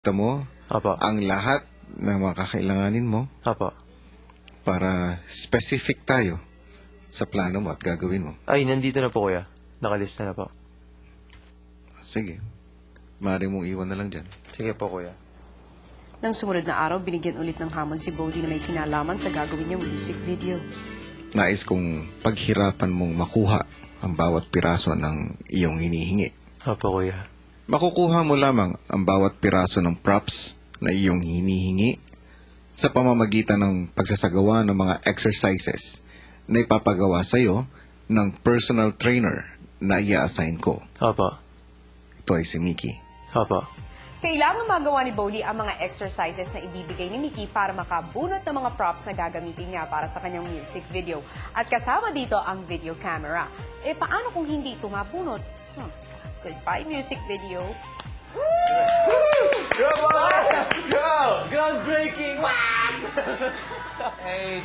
mo Apo. ang lahat ng mga kakailanganin mo Apo. para specific tayo sa plano mo at gagawin mo. Ay, nandito na po, kuya. Nakalista na po. Sige. Maaari mong iwan na lang dyan. Sige po, kuya. Nang sumunod na araw, binigyan ulit ng hamon si Bodhi na may kinalaman sa gagawin niyang music video. Nais kong paghirapan mong makuha ang bawat piraso ng iyong hinihingi. Apo, kuya. Makukuha mo lamang ang bawat piraso ng props na iyong hinihingi sa pamamagitan ng pagsasagawa ng mga exercises na ipapagawa sa iyo ng personal trainer na i-assign ko. Apo. Ito ay si Mickey. Apo. Kailangan magawa ni Bodhi ang mga exercises na ibibigay ni Mickey para makabunot ng mga props na gagamitin niya para sa kanyang music video. At kasama dito ang video camera. Eh, paano kung hindi ito mabunot? Goodbye, music video. Groundbreaking! 8,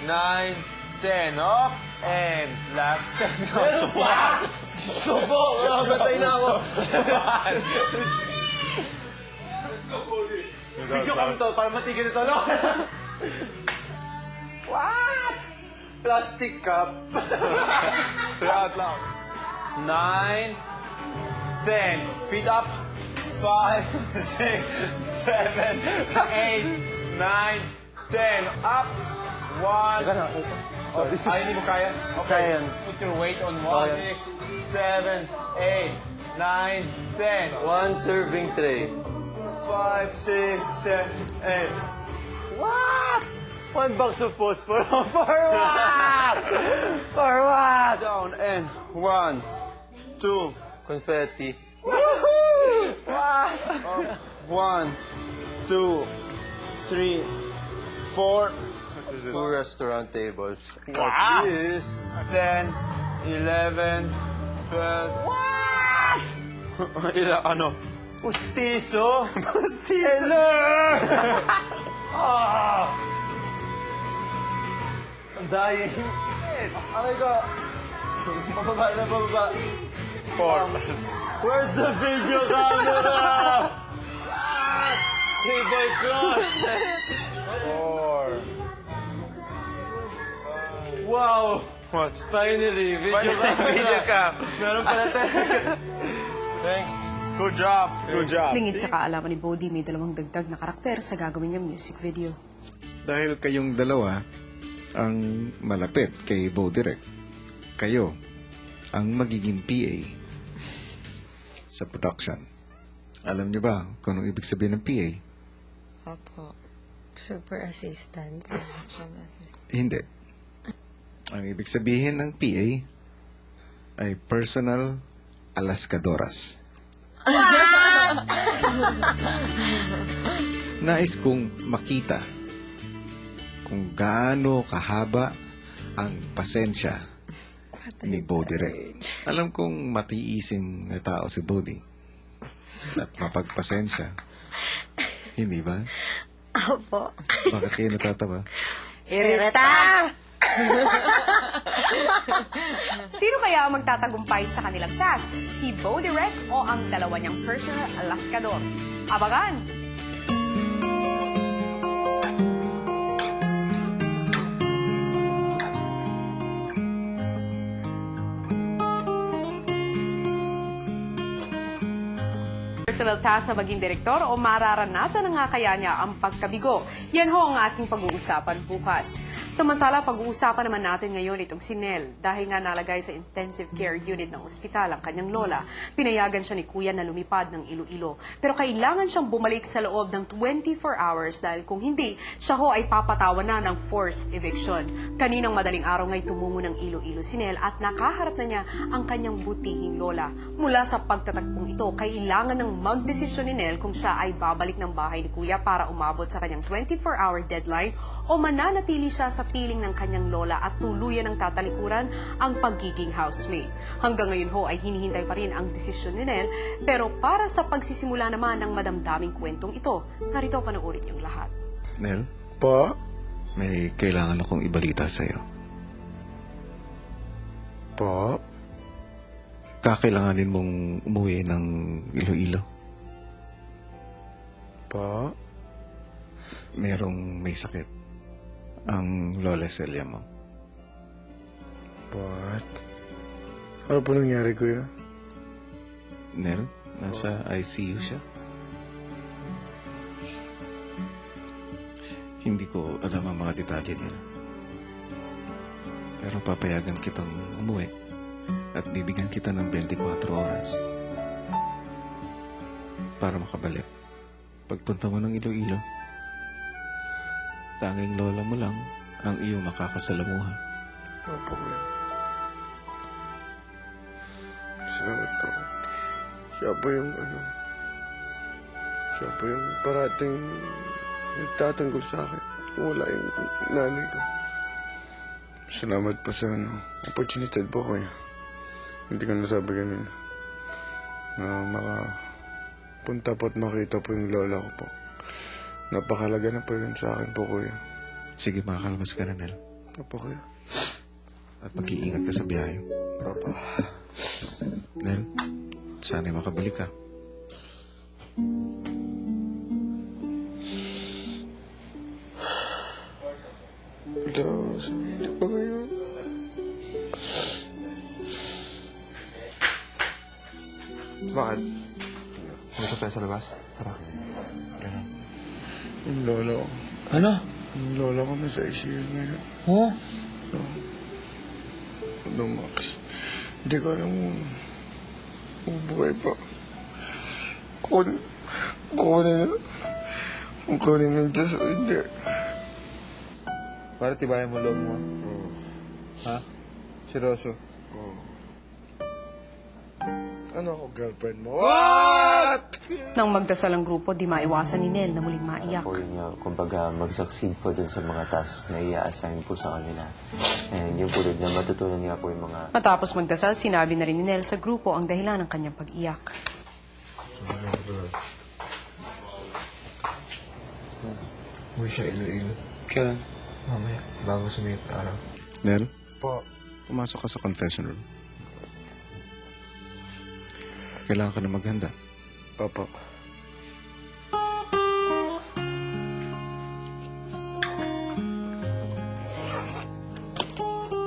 9, 10, off, and last 10. Wow! Gusto po! Namatay na ako! Video cam to, para matigil ito, no? What? Plastic cup. Say out loud. 9, 10. Feet up. 5, 6, 7, 8, 9, 10. Up. 1. Ay, hindi mo kaya? Okay. Put your weight on 1, 6, 7, 8, 9, 10. One serving tray. 5, 6, 7, 8. What? One box of phosphor. For what? For what? Down and 1, 2. Confetti. What? 1, 2, 3, 4. Two restaurant tables. Wow. Yes. 10, 11, 12. What? Ilang ano? Pustiso? Pustiso! Ah! I'm dying. Aray ko. Pababa na, pababa. 4. Where's the video camera? Hey, boy, cross. 4. Wow! What? Finally, video cam. Meron pala tayo. Thanks. Good job. Good job. Lingid sa kaalaman ni Bodhi, may dalawang dagdag na karakter sa gagawin niyang music video. Dahil kayong dalawa ang malapit kay Bo Direct, kayo ang magiging PA sa production. Alam niyo ba kung anong ibig sabihin ng PA? Opo. Super assistant. Hindi. Ang ibig sabihin ng PA ay personal alaskadoras. Nais kong makita kung gaano kahaba ang pasensya ni Bo Direct. Alam kong matiising na tao si Bodhi at mapagpasensya. Hindi ba? Opo. Bakit kayo natatawa? Irita! Sino kaya ang magtatagumpay sa kanilang task? Si Bo Direct o ang dalawa niyang personal alaskadors? Abangan! Personal task na maging direktor o mararanasan na nga kaya niya ang pagkabigo? Yan ho ang ating pag-uusapan bukas. Samantala, pag-uusapan naman natin ngayon itong si Nel. Dahil nga nalagay sa intensive care unit ng ospital ang kanyang lola, pinayagan siya ni Kuya na lumipad ng Iloilo. Pero kailangan siyang bumalik sa loob ng 24 hours dahil kung hindi, siya ho ay papatawan na ng forced eviction. Kaninang madaling araw nga'y tumungo ng Iloilo si Nel at nakaharap na niya ang kanyang butihing lola. Mula sa pagtatagpong ito, kailangan ng magdesisyon ni Nel kung siya ay babalik ng bahay ni Kuya para umabot sa kanyang 24-hour deadline o mananatili siya sa piling ng kanyang lola at tuluyan ng tatalikuran ang pagiging housemate. Hanggang ngayon ho ay hinihintay pa rin ang desisyon ni Nel, pero para sa pagsisimula naman ng madamdaming kwentong ito, narito panoorin niyong lahat. Nel, Po? may kailangan akong ibalita sa'yo. Po? Kakailanganin mong umuwi ng Iloilo. Po? Merong may sakit. Ang Lola Celia mo. What? Ano po nangyari, kuya? Nel, nasa ICU siya. Hindi ko alam ang mga detalye nila. Pero papayagan kitang umuwi at bibigyan kita ng 24 oras para makabalik. Pagpunta mo ng Iloilo, tanging lola mo lang ang iyong makakasalamuha. Opo, kuya. Salamat po. Siya po yung Siya po yung parating nagtatanggol sa akin kung wala yung nanay ko. Salamat po sa opportunity po, kuya. Hindi ko nasabi kanina na makapunta po at makita po yung lola ko po. Napakalaga na po yun sa akin po, kuya. Sige, makakalabas ka na, Nel. Opo, kuya. At mag-iingat ka sa biyahe. Opo. Nel, sana'y makabalik ka. Wala, hindi pa ngayon. Bakit? Gusto tayo sa labas? Tara. Yung lola ko. Ano? Yung lola ko nasa ICU ngayon. Oh? Ano, Max? Hindi ko alam kung buhay pa. Kunin ng Diyos o hindi. Para tibayan mo loob mo. Ha? Seryoso. Ano ako, girlfriend mo? What? Nang magdasal ang grupo, di maiwasan ni Nel na muling maiyak. Po yun nga, kumbaga, mag-succeed po dun sa mga tasks na i-assign po sa kanila. And yung po din na matutunan niya po yung mga... Matapos magdasal, sinabi na rin ni Nel sa grupo ang dahilan ng kanyang pag-iyak. Uy siya Iloilo. Kailan? Mamaya, bago sumiyot araw. Nel, Po. pumasok ka sa confession room. Kailangan ka na maghanda. Opo.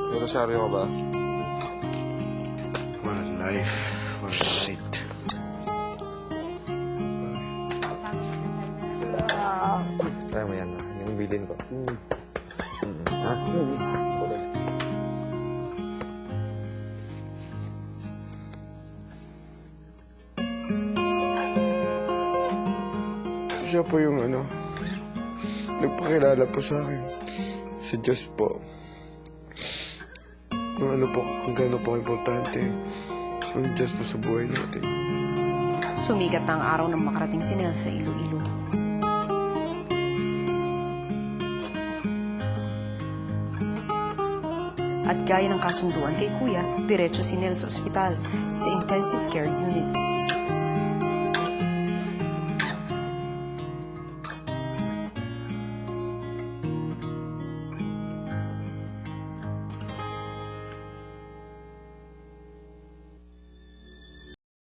May rosaryo ka ba? What a life. What a night. Try mo yan na. Yung bilin ko. Ha? Siya po yung nagpakilala po sa akin. Si Diyos po. Kung ano po, kung gaano po importante ang Diyos po sa buhay natin. Sumigat na ang araw nang makarating si Nel sa Iloilo. At gaya ng kasunduan kay Kuya, diretso si Nel sa ospital sa intensive care unit.